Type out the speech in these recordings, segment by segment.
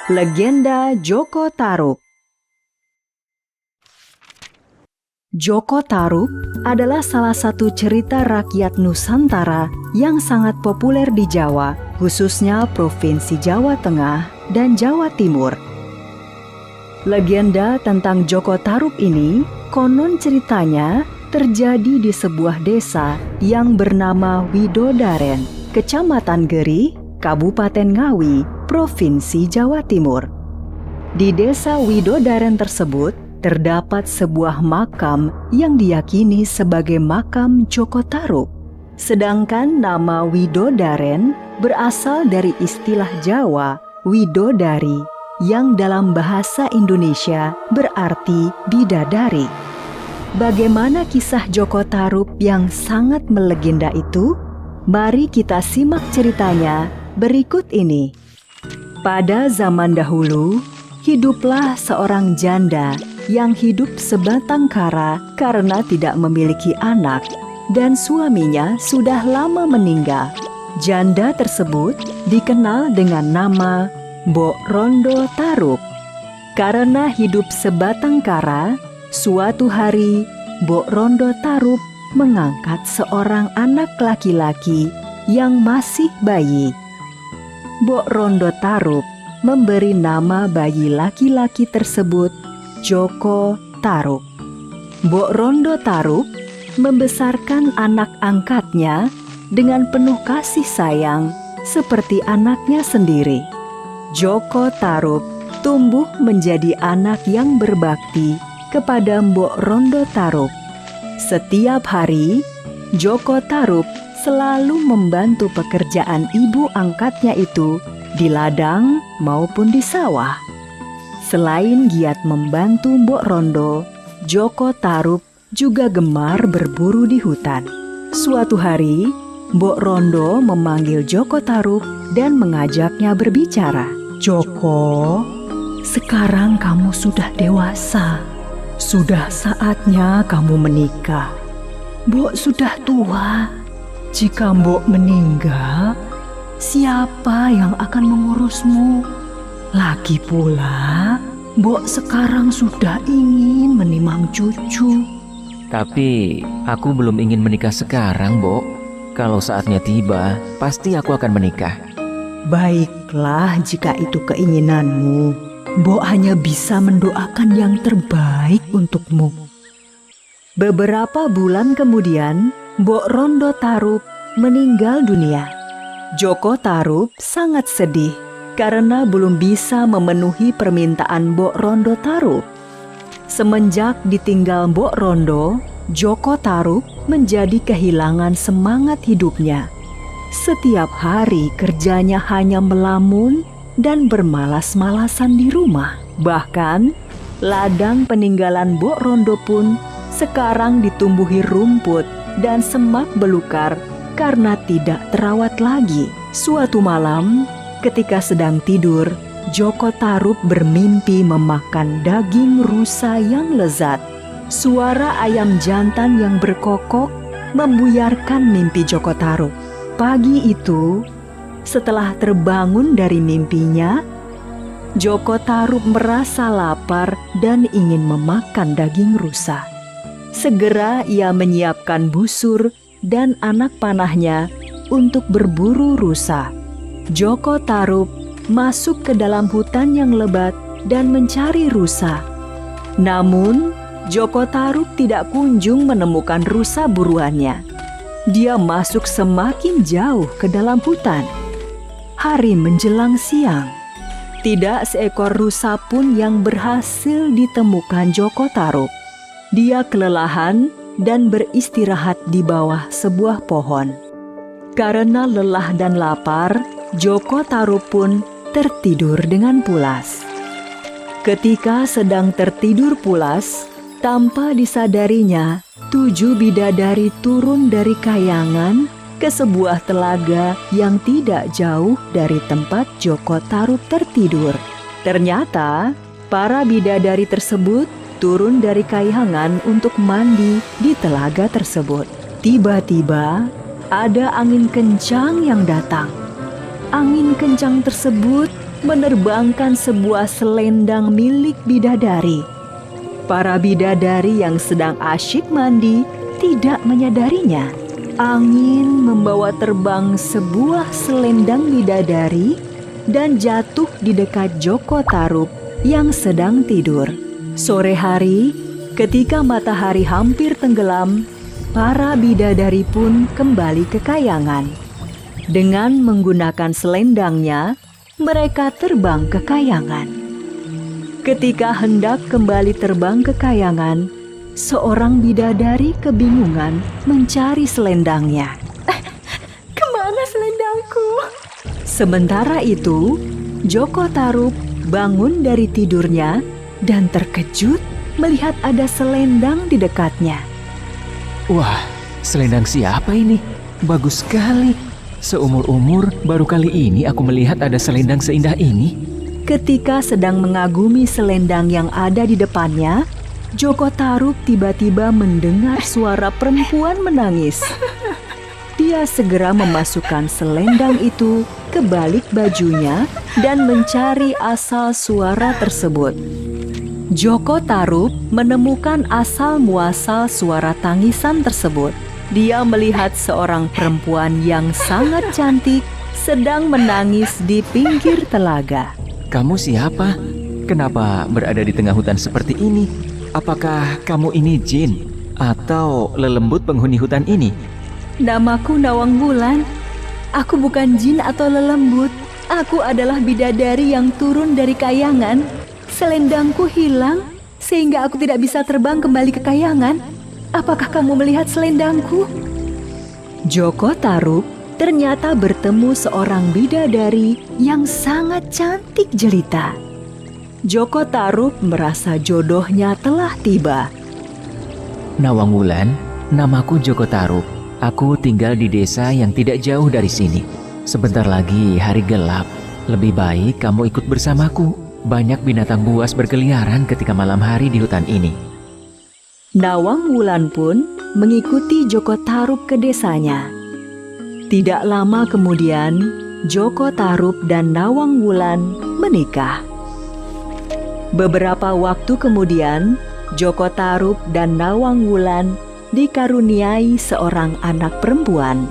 Legenda Joko Tarub. Joko Tarub adalah salah satu cerita rakyat Nusantara yang sangat populer di Jawa, khususnya Provinsi Jawa Tengah dan Jawa Timur. Legenda tentang Joko Tarub ini konon ceritanya terjadi di sebuah desa yang bernama Widodaren, Kecamatan Geri, Kabupaten Ngawi, Provinsi Jawa Timur. Di desa Widodaren tersebut terdapat sebuah makam yang diyakini sebagai makam Joko Tarub. Sedangkan nama Widodaren berasal dari istilah Jawa widodari yang dalam bahasa Indonesia berarti bidadari. Bagaimana kisah Joko Tarub yang sangat melegenda itu? Mari kita simak ceritanya berikut ini. Pada zaman dahulu, hiduplah seorang janda yang hidup sebatang kara karena tidak memiliki anak dan suaminya sudah lama meninggal. Janda tersebut dikenal dengan nama Mbok Rondo Tarub. Karena hidup sebatang kara, suatu hari Mbok Rondo Tarub mengangkat seorang anak laki-laki yang masih bayi. Mbok Rondo Tarub memberi nama bayi laki-laki tersebut Joko Tarub. Mbok Rondo Tarub membesarkan anak angkatnya dengan penuh kasih sayang seperti anaknya sendiri. Joko Tarub tumbuh menjadi anak yang berbakti kepada Mbok Rondo Tarub. Setiap hari, Joko Tarub selalu membantu pekerjaan ibu angkatnya itu di ladang maupun di sawah. Selain giat membantu Mbok Rondo, Joko Tarub juga gemar berburu di hutan. Suatu hari, Mbok Rondo memanggil Joko Tarub dan mengajaknya berbicara. "Joko, sekarang kamu sudah dewasa. Sudah saatnya kamu menikah. Mbok sudah tua. Jika Mbok meninggal, siapa yang akan mengurusmu? Lagi pula, Mbok sekarang sudah ingin menimang cucu." Tapi aku belum ingin menikah sekarang, Mbok. Kalau saatnya tiba, pasti aku akan menikah. Baiklah, jika itu keinginanmu, Mbok hanya bisa mendoakan yang terbaik untukmu. Beberapa bulan kemudian, Mbok Rondo Tarub meninggal dunia. Joko Tarub sangat sedih karena belum bisa memenuhi permintaan Mbok Rondo Tarub. Semenjak ditinggal Mbok Rondo, Joko Tarub menjadi kehilangan semangat hidupnya. Setiap hari kerjanya hanya melamun dan bermalas-malasan di rumah. Bahkan, ladang peninggalan Mbok Rondo pun sekarang ditumbuhi rumput dan semak belukar karena tidak terawat lagi. Suatu malam, ketika sedang tidur, Joko Tarub bermimpi memakan daging rusa yang lezat. Suara ayam jantan yang berkokok membuyarkan mimpi Joko Tarub. Pagi itu, setelah terbangun dari mimpinya, Joko Tarub merasa lapar dan ingin memakan daging rusa. Segera ia menyiapkan busur dan anak panahnya untuk berburu rusa. Joko Tarub masuk ke dalam hutan yang lebat dan mencari rusa. Namun, Joko Tarub tidak kunjung menemukan rusa buruannya. Dia masuk semakin jauh ke dalam hutan. Hari menjelang siang. Tidak seekor rusa pun yang berhasil ditemukan Joko Tarub. Dia kelelahan dan beristirahat di bawah sebuah pohon. Karena lelah dan lapar, Joko Tarub pun tertidur dengan pulas. Ketika sedang tertidur pulas, tanpa disadarinya, 7 bidadari turun dari kayangan ke sebuah telaga yang tidak jauh dari tempat Joko Tarub tertidur. Ternyata, para bidadari tersebut turun dari kayangan untuk mandi di telaga tersebut. Tiba-tiba, ada angin kencang yang datang. Angin kencang tersebut menerbangkan sebuah selendang milik bidadari. Para bidadari yang sedang asyik mandi tidak menyadarinya. Angin membawa terbang sebuah selendang bidadari dan jatuh di dekat Joko Tarub yang sedang tidur. Sore hari, ketika matahari hampir tenggelam, para bidadari pun kembali ke kayangan. Dengan menggunakan selendangnya, mereka terbang ke kayangan. Ketika hendak kembali terbang ke kayangan, seorang bidadari kebingungan mencari selendangnya. Kemana selendangku? Sementara itu, Joko Tarub bangun dari tidurnya dan terkejut melihat ada selendang di dekatnya. Wah, selendang siapa ini? Bagus sekali. Seumur-umur baru kali ini aku melihat ada selendang seindah ini. Ketika sedang mengagumi selendang yang ada di depannya, Joko Tarub tiba-tiba mendengar suara perempuan menangis. Dia segera memasukkan selendang itu ke balik bajunya dan mencari asal suara tersebut. Joko Tarub menemukan asal-muasal suara tangisan tersebut. Dia melihat seorang perempuan yang sangat cantik sedang menangis di pinggir telaga. Kamu siapa? Kenapa berada di tengah hutan seperti ini? Apakah kamu ini jin atau lelembut penghuni hutan ini? Namaku Nawang Wulan. Aku bukan jin atau lelembut. Aku adalah bidadari yang turun dari kayangan. Selendangku hilang sehingga aku tidak bisa terbang kembali ke kayangan. Apakah kamu melihat selendangku? Joko Tarub ternyata bertemu seorang bidadari yang sangat cantik jelita. Joko Tarub merasa jodohnya telah tiba. Nawang Wulan, namaku Joko Tarub. Aku tinggal di desa yang tidak jauh dari sini. Sebentar lagi hari gelap. Lebih baik kamu ikut bersamaku. Banyak binatang buas berkeliaran ketika malam hari di hutan ini. Nawang Wulan pun mengikuti Joko Tarub ke desanya. Tidak lama kemudian, Joko Tarub dan Nawang Wulan menikah. Beberapa waktu kemudian, Joko Tarub dan Nawang Wulan dikaruniai seorang anak perempuan.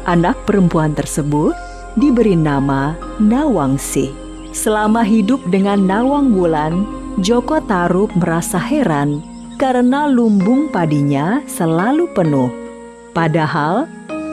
Anak perempuan tersebut diberi nama Nawangsi. Selama hidup dengan Nawang Wulan, Joko Tarub merasa heran karena lumbung padinya selalu penuh. Padahal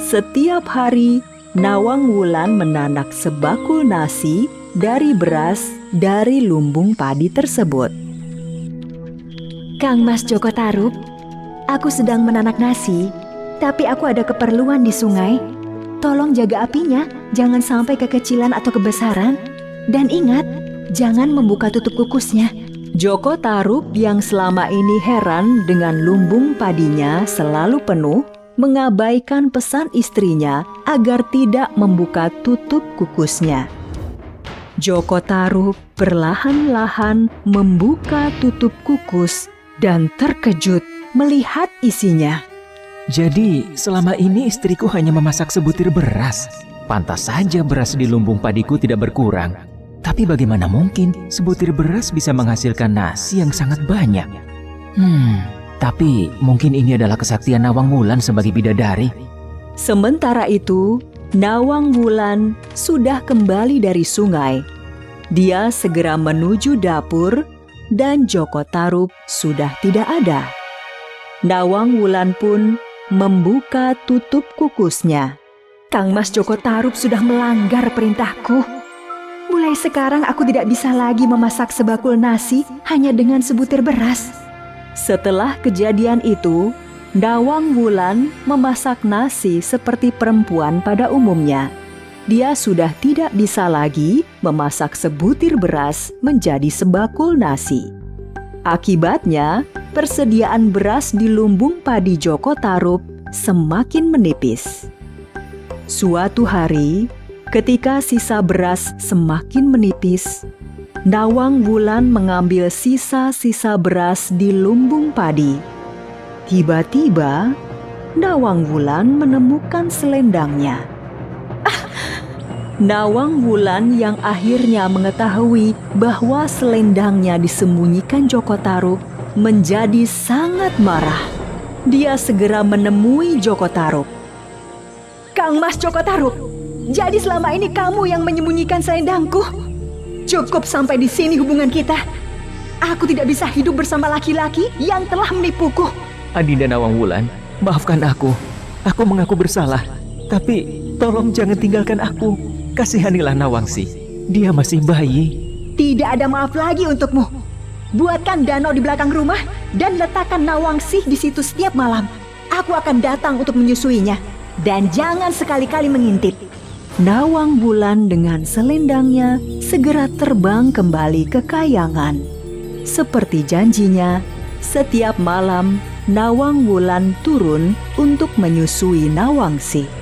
setiap hari Nawang Wulan menanak sebakul nasi dari beras dari lumbung padi tersebut. Kang Mas Joko Tarub, aku sedang menanak nasi, tapi aku ada keperluan di sungai. Tolong jaga apinya, jangan sampai kekecilan atau kebesaran. Dan ingat, jangan membuka tutup kukusnya. Joko Tarub yang selama ini heran dengan lumbung padinya selalu penuh, mengabaikan pesan istrinya agar tidak membuka tutup kukusnya. Joko Tarub perlahan-lahan membuka tutup kukus dan terkejut melihat isinya. Jadi selama ini istriku hanya memasak sebutir beras. Pantas saja beras di lumbung padiku tidak berkurang. Tapi bagaimana mungkin sebutir beras bisa menghasilkan nasi yang sangat banyak? Tapi mungkin ini adalah kesaktian Nawang Wulan sebagai bidadari. Sementara itu, Nawang Wulan sudah kembali dari sungai. Dia segera menuju dapur dan Joko Tarub sudah tidak ada. Nawang Wulan pun membuka tutup kukusnya. Kang Mas Joko Tarub sudah melanggar perintahku. Mulai sekarang aku tidak bisa lagi memasak sebakul nasi hanya dengan sebutir beras. Setelah kejadian itu, Nawang Wulan memasak nasi seperti perempuan pada umumnya. Dia sudah tidak bisa lagi memasak sebutir beras menjadi sebakul nasi. Akibatnya, persediaan beras di lumbung padi Joko Tarub semakin menipis. Suatu hari, ketika sisa beras semakin menipis, Nawang Wulan mengambil sisa-sisa beras di lumbung padi. Tiba-tiba, Nawang Wulan menemukan selendangnya. Nawang Wulan yang akhirnya mengetahui bahwa selendangnya disembunyikan Joko Tarub menjadi sangat marah. Dia segera menemui Joko Tarub. "Kang Mas Joko Tarub, jadi selama ini kamu yang menyembunyikan selendangku? Cukup sampai di sini hubungan kita. Aku tidak bisa hidup bersama laki-laki yang telah menipuku." Adinda Nawang Wulan, maafkan aku. Aku mengaku bersalah. Tapi tolong jangan tinggalkan aku. Kasihanilah Nawangsi. Dia masih bayi. "Tidak ada maaf lagi untukmu. Buatkan danau di belakang rumah dan letakkan Nawangsih di situ setiap malam. Aku akan datang untuk menyusuinya. Dan jangan sekali-kali mengintip." Nawang Wulan dengan selendangnya segera terbang kembali ke kayangan. Seperti janjinya, setiap malam Nawang Wulan turun untuk menyusui Nawangsih.